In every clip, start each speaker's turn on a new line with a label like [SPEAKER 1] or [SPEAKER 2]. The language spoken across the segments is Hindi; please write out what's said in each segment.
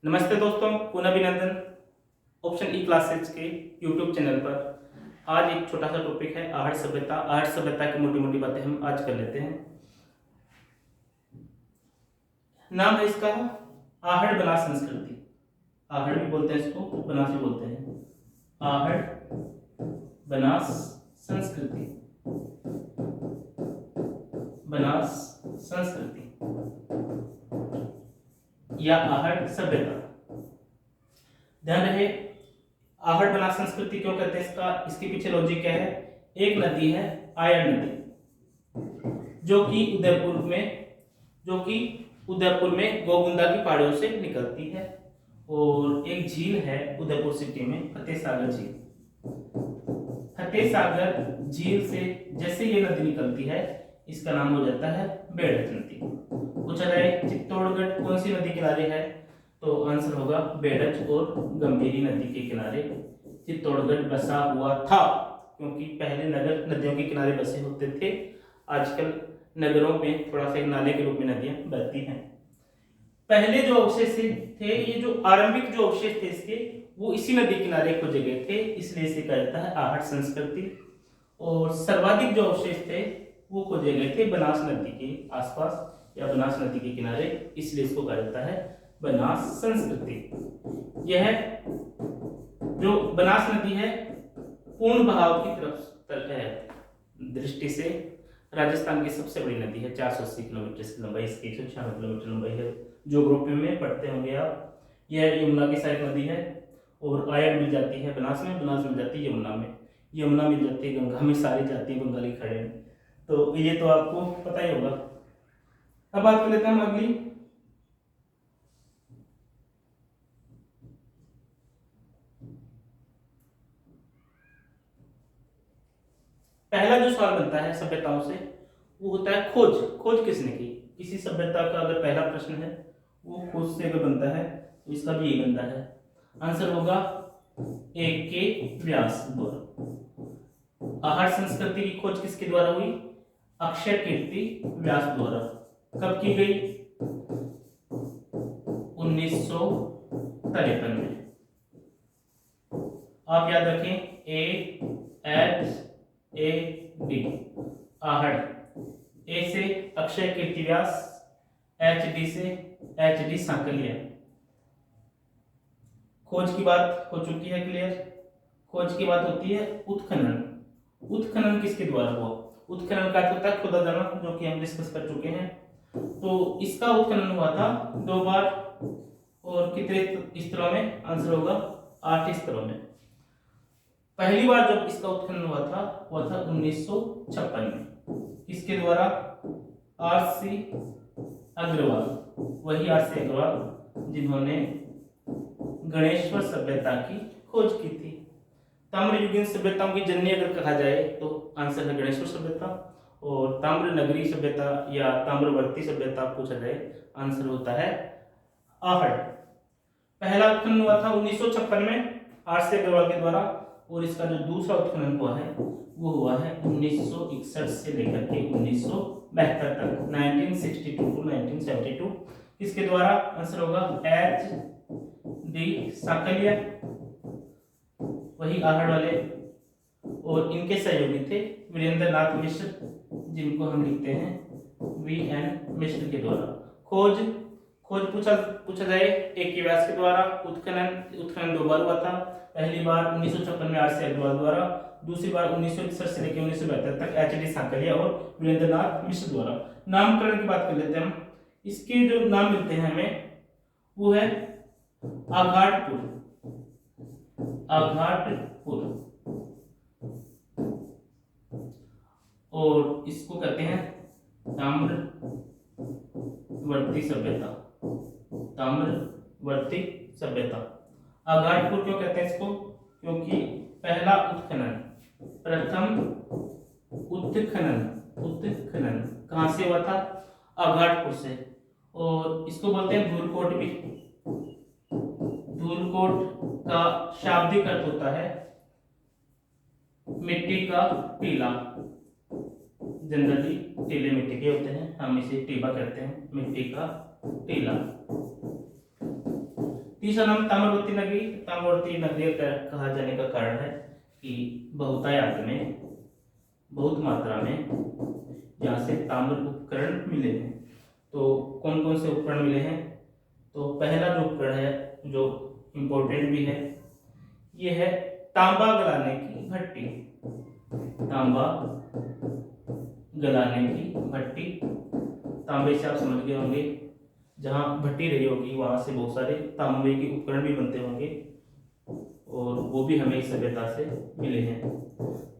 [SPEAKER 1] नमस्ते दोस्तों, पुनः अभिनंदन ऑप्शन ई क्लासेज के यूट्यूब चैनल पर। आज एक छोटा सा टॉपिक है आहट सभ्यता। आहट सभ्यता की मोटी मोटी बातें हम आज कर लेते हैं। नाम है इसका आहट बनास संस्कृति। आहट भी बोलते हैं इसको, बनास भी बोलते हैं। आहट बनास संस्कृति, बनास संस्कृति या आहट सभ्यता। ध्यान रहे, आहट बनास संस्कृति क्यों कहते हैं इसके पीछे लॉजिक क्या है। एक नदी है आयन नदी, जो कि उदयपुर में गोगुंदा की पहाड़ियों से निकलती है। और एक झील है उदयपुर सिटी में, फतेह सागर झील। फतेह सागर झील से जैसे ये नदी निकलती है, इसका नाम हो जाता है बेड़च नदी। पूछा जाए चित्तौड़गढ़ कौन सी नदी किनारे है, तो आंसर होगा बेड़च और गंभीरी नदी के किनारे चित्तौड़गढ़ बसा हुआ था। क्योंकि पहले नगर नदियों के किनारे बसे होते थे, आजकल नगरों में थोड़ा सा एक नाले के रूप में नदियां बहती हैं। पहले जो अवशेष थे, ये जो आरंभिक जो अवशेष थे इसके, वो इसी नदी किनारे खोजे गए थे, इसलिए इसे कहा जाता है आहट संस्कृति। और सर्वाधिक जो अवशेष थे वो खोजे गए थे बनास नदी के आसपास या बनास नदी के किनारे, इसलिए इसको कहा जाता है बनास संस्कृति। यह जो बनास नदी है पूर्ण बहाव की तरफ है दृष्टि से राजस्थान की सबसे बड़ी नदी है। 480 किलोमीटर की लंबाई, इसकी 196 किलोमीटर लंबाई है। ज्योग्राफी में पढ़ते होंगे आप। यह यमुना की साइड नदी है और आयन मिल जाती है बनास में, बनास मिल जाती है यमुना में, यमुना मिल जाती है गंगा में, सारी जाती है बंगाली खाड़ी में। तो ये तो आपको पता ही होगा। अब बात कर लेते हैं हम अगली। पहला जो सवाल बनता है सभ्यताओं से वो होता है खोज। खोज किसने की? किसी सभ्यता का अगर पहला प्रश्न है वो खोज से अगर बनता है तो इसका भी यही बनता है। आंसर होगा एक के व्यास द्वारा। आहट संस्कृति की खोज किसके द्वारा हुई? अक्षय कीर्ति व्यास द्वारा। कब की गई? 1953 में। आप याद रखें AHAD आहट। ए से अक्षय कीर्ति व्यास, HD से HD सांकलिया। खोज की बात हो चुकी है क्लियर। खोज की बात होती है उत्खनन। उत्खनन किसके द्वारा हुआ? उत्खनन का अर्थ होता है खुदा जाना, जो कि हम डिस्कस कर चुके हैं। तो इसका उत्खनन हुआ था 2 बार और कितने स्तरों में? आंसर होगा 8 स्तरों में। पहली बार जब इसका उत्खनन हुआ था 1956 में। किसके द्वारा? RC अग्रवाल। वही RC अग्रवाल जिन्होंने गणेश्वर सभ्यता की खोज की थी। ताम्रयुगीन सभ्यताओं की जननी अगर कहा जाए तो आंसर है गणेश्वर सभ्यता। और ताम्र नगरी सभ्यता या ताम्रवर्ती सभ्यता पूछा जाए, आंसर होता है आहट। पहला उत्खनन हुआ था 1956 में RC अग्रवाल के द्वारा, और इसका जो दूसरा उत्खनन हुआ है वो हुआ है 1961 से लेकर के 1972 तक, 1962 टू 1972। किसके द्वारा? आंसर होगा HD सांकलिया, वही आहट वाले। और इनके सहयोगी थे वीरेंद्र नाथ मिश्र, जिनको हम लिखते हैं VN मिश्र के द्वारा। खोज पूछा जाए एक के व्यास के द्वारा। उत्खनन 2 बार हुआ था। पहली बार 1956 में RC अग्रवाल द्वारा, दूसरी बार 1961 से लेकर 1972 तक HD सांकलिया और वीरेंद्र नाथ मिश्र द्वारा। नामकरण की बात कर लेते हैं हम। इसके जो नाम मिलते हैं हमें वो है आघाटपुर। और इसको कहते हैं ताम्रवर्ती सभ्यता। ताम्रवर्ती सभ्यता। आघाटपुर क्यों कहते हैं इसको? क्योंकि पहला उत्खनन, प्रथम उत्खनन कहां से हुआ था? आघाटपुर से। और इसको बोलते हैं धूलकोट भी। धूलकोट का शाब्दिक अर्थ होता है मिट्टी का टीला। जनरली टीले मिट्टी के होते हैं, हम इसे टीबा कहते हैं, मिट्टी का टीला। तीसरा नाम ताम्रवर्ती नगरी। ताम्रवर्ती नगरी कहा जाने का कारण है कि बहुतायत में, बहुत मात्रा में यहाँ से ताम्र उपकरण मिले हैं। तो कौन कौन से उपकरण मिले हैं? तो पहला जो उपकरण है, जो इम्पोर्टेंट भी है, ये है तांबा गलाने की भट्टी। तांबा गलाने की भट्टी, तांबे से आप समझ गए होंगे, जहाँ भट्टी रही होगी वहां से बहुत सारे तांबे के उपकरण भी बनते होंगे, और वो भी हमें इस सभ्यता से मिले हैं।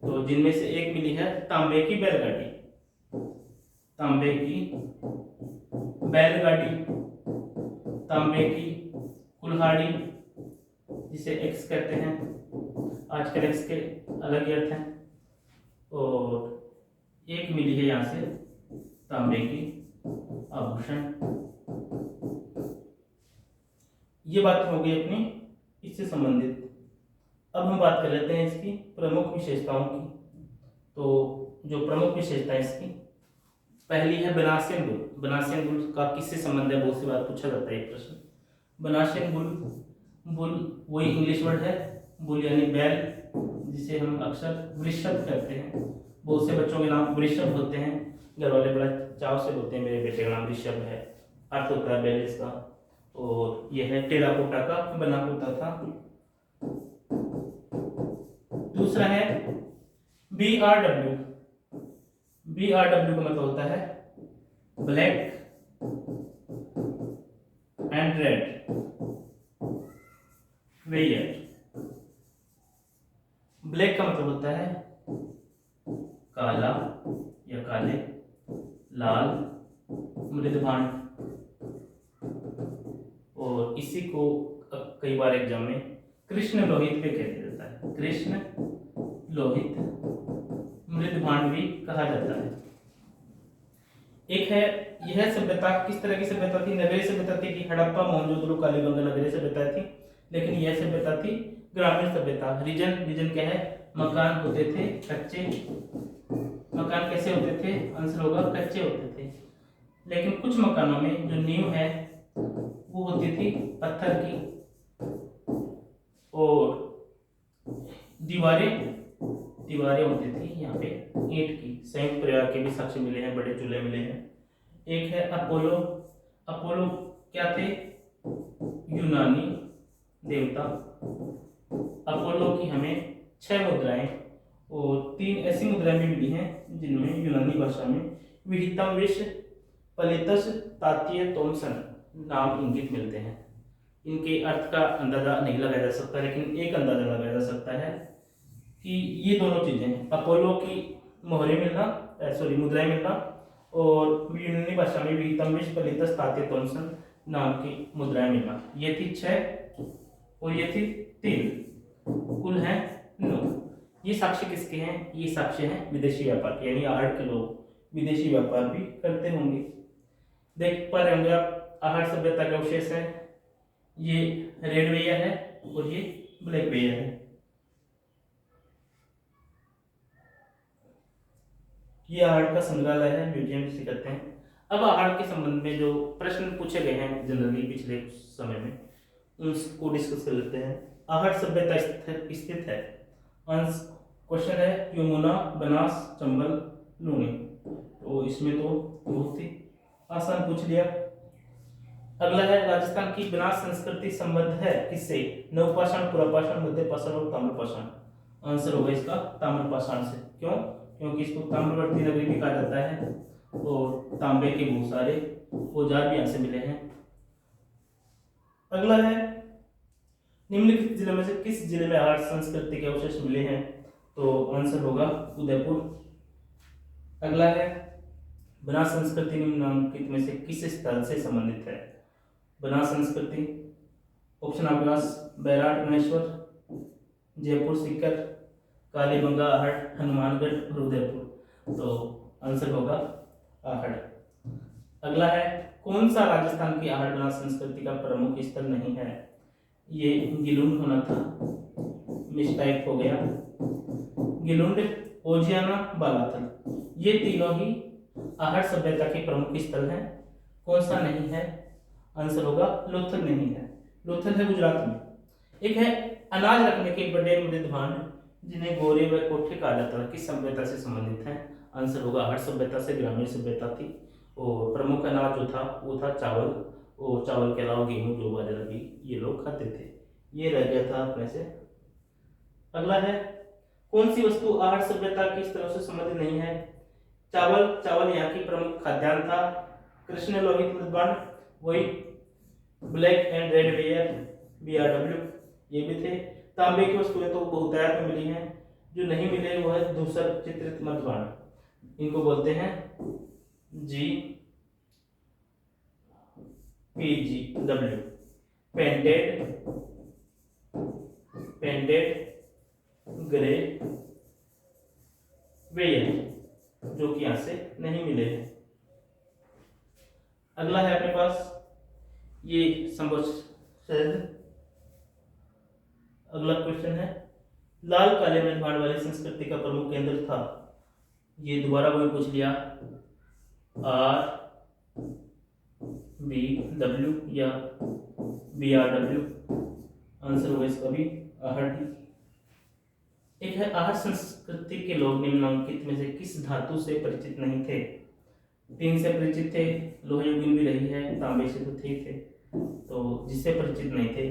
[SPEAKER 1] तो जिनमें से एक मिली है तांबे की बैलगाड़ी। तांबे की बैलगाड़ी, तांबे की कुल्हाड़ी जिसे एक्स कहते हैं, आजकल एक्स के अलग ही अर्थ हैं। और एक मिली है यहाँ से तांबे की आभूषण। ये बात हो गई अपनी इससे संबंधित। अब हम बात कर लेते हैं इसकी प्रमुख विशेषताओं की। तो जो प्रमुख विशेषता है इसकी, पहली है बनासियन गुल। बनासियन गुल का किससे संबंध है, बहुत सी बार पूछा जाता है एक प्रश्न। बनासियन गुल, बुल वही इंग्लिश वर्ड है, बुल यानी बैल, जिसे हम अक्सर वृषभ कहते हैं। बहुत से बच्चों के नाम वृषभ होते हैं, घर वाले बड़ा चाव से बोलते हैं मेरे बेटे का नाम ऋषभ है, अर्थ होता है बैल इसका। और यह है टेराकोटा का बना होता था। दूसरा है BRW। BRW का मतलब होता है black and red ware. Black का मतलब होता है काला या काले, लाल, मृदभांड। और इसी को कई बार एग्जाम में कृष्ण लोहित भी कह दिया जाता है। कृष्ण लोहित मृदभांड भी कहा जाता है। एक है, यह सभ्यता किस तरह की सभ्यता थी? नगरीय सभ्यता थी कि हड़प्पा, मोहनजोदड़ो, कालीबंगा नगरीय सभ्यता थी। लेकिन यह सभ्यता थी ग्रामीण सभ्यता। रीजन क्या है? मकान होते थे कच्चे। मकान कैसे होते थे? आंसर होगा कच्चे होते थे। लेकिन कुछ मकानों में जो नींव है वो होती थी पत्थर की, और दीवारें होती थी यहाँ पे ईंट की। संयुक्त परिवार के भी साक्ष्य मिले हैं, बड़े चूल्हे मिले हैं। एक है अपोलो। अपोलो क्या थे? यूनानी देवता। अपोलो की हमें 6 मुद्राएं और 3 ऐसी मुद्राएं भी मिली हैं जिनमें यूनानी भाषा में विहितम विष, पलितस, तातीय, तोमसन नाम इंगित मिलते हैं। इनके अर्थ का अंदाजा नहीं लगाया जा सकता, लेकिन एक अंदाजा लगाया जा सकता है कि ये दोनों चीजें, अपोलो की मोहरे मिलना, मुद्राएं मिलना, और यूनानी भाषा में विहितम विष, पलितस, तातीय, तोमसन नाम की मुद्राएं मिलना। ये थी 6 और ये थी 3, कुल है 9। ये साक्ष्य किसके हैं? ये साक्ष्य हैं विदेशी व्यापार के, यानी आहड़ के लोग विदेशी व्यापार भी करते होंगे। देख पा रहे होंगे आप, आहड़ सभ्यता का अवशेष है, ये रेड वेयर है और ये ब्लैक वेयर है। ये आहड़ का संग्रहालय है, म्यूजियम जिसे कहते हैं। अब आहड़ के संबंध में जो प्रश्न पूछे गए हैं जनरली पिछले समय में, उसको डिस्कस कर लेते हैं। आहड़ सभ्यता स्थित है, क्वेश्चन है यमुना, बनास, चंबल, लूनी। तो इसमें तो बहुत ही आसान पूछ लिया। अगला है राजस्थान की बनास संस्कृति संबद्ध है किससे? नवपाषाण, पुरापाषाण, मध्यपाषाण और ताम्रपाषाण। आंसर होगा इसका ताम्रपाषाण से। क्यों? क्योंकि इसको ताम्रवर्ती नगरी भी कहा जाता है और तांबे के बहुत सारे औजार भी यहाँ से मिले हैं। अगला है निम्नलिखित जिले में से किस जिले में आहड़ संस्कृति के अवशेष मिले हैं? तो आंसर होगा उदयपुर। अगला है बनास संस्कृति निम्नलिखित में से किस स्थल से संबंधित है? बनास संस्कृति, ऑप्शन आपके पास बैराट गणेश्वर, जयपुर सीकर, कालीबंगा, आहड़, हनुमानगढ़ और उदयपुर। तो आंसर होगा आहड़। अगला है कौन सा राजस्थान की आहड़ बनास संस्कृति का प्रमुख स्थल नहीं है? ये गिलुंड होना था, मिसटाइप हो गया। गिलुंड, ओजियाना, बालाथल, ये तीनों ही आहड़ सभ्यता के प्रमुख स्थल हैं। कौन सा नहीं है? आंसर होगा लोथल नहीं है। लोथल है गुजरात में। एक है अनाज रखने के बड़े मृद भांड जिन्हें गोरे व कोठे कहा जाता है, किस सभ्यता से संबंधित है? आंसर होगा आहट सभ्यता से, ग्रामीण सभ्यता थी। और प्रमुख अनाज जो था वो था चावल, और चावल के अलावा गेहूं, जौ, बाजरा भी ये लोग खाते थे। ये रह गया था अपने से। अगला है कौन सी वस्तु आहट सभ्यता की इस तरह से संबंधित नहीं है? चावल, चावल यहाँ की प्रमुख खाद्यान्न था। कृष्ण लोहित मृदबांड, वही black and red ware BRW, ये भी थे। तांबे की वस्तुएं तो बहुतायत में मिली हैं, जो नहीं मिले वो है धूसर चित्रित मृदबांड, इनको बोलते हैं GPGW, पेंटेड ग्रे वेयर, जो कि यहां से नहीं मिले हैं। अगला है अपने पास ये संभव शायद। अगला क्वेश्चन है लाल काले मृदबांड वाली संस्कृति का प्रमुख केंद्र था। ये दोबारा वही पूछ लिया, RBW या BRW, आंसर होगा इसका भी आहट ही। एक है आहट संस्कृति के लोग निम्नलिखित में से किस धातु से परिचित नहीं थे? तीन से परिचित थे, लोह युगीन भी रही है, तांबे से तो थे, तो जिससे परिचित नहीं थे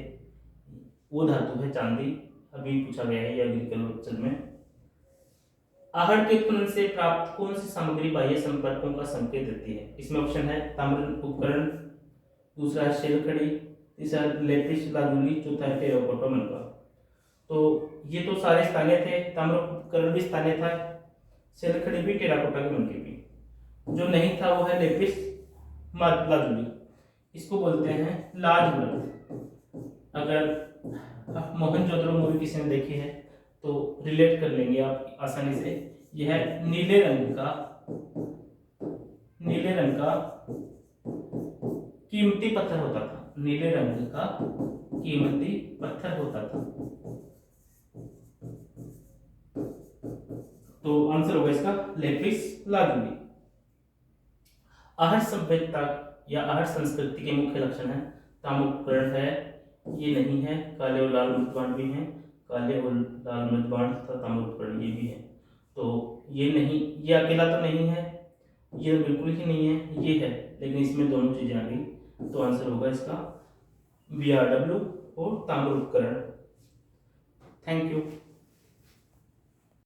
[SPEAKER 1] वो धातु है चांदी। अभी पूछा गया है ये एग्रीकल्चर में। आहट के उत्खनन से प्राप्त कौन सी सामग्री बाह्य संपर्कों का संकेत देती है? इसमें ऑप्शन है ताम्र उपकरण, दूसरा है शेलखड़ी, तीसरा लेपिस लाजुली, चौथा है टेराकोटा मनका। तो ये तो सारे स्थानीय थे, ताम्र उपकरण भी स्थानीय था, शेलखड़ी भी, टेराकोटा के मनके भी। जो नहीं था वो है लेपिस लाजुली, इसको बोलते हैं लाजवृत। अगर मोहनजोदड़ो मूवी किसी ने देखी है तो रिलेट कर लेंगे आप आसानी से। यह है नीले रंग का कीमती पत्थर होता था, नीले रंग का कीमती पत्थर होता था। तो आंसर होगा इसका लेपिस लाजुली। आहट सभ्यता या आहट संस्कृति के मुख्य लक्षण है ताम्र उपकरण है, ये नहीं है, काले और लाल मृदबांड भी हैं, काले और लाल मृदबांड तथा ताम्र उपकरण ये भी है। तो ये नहीं, ये अकेला तो नहीं है, ये बिल्कुल ही नहीं है, ये है, लेकिन इसमें दोनों चीजें आ गई, तो आंसर होगा इसका BRW और ताम्र उपकरण। Thank you.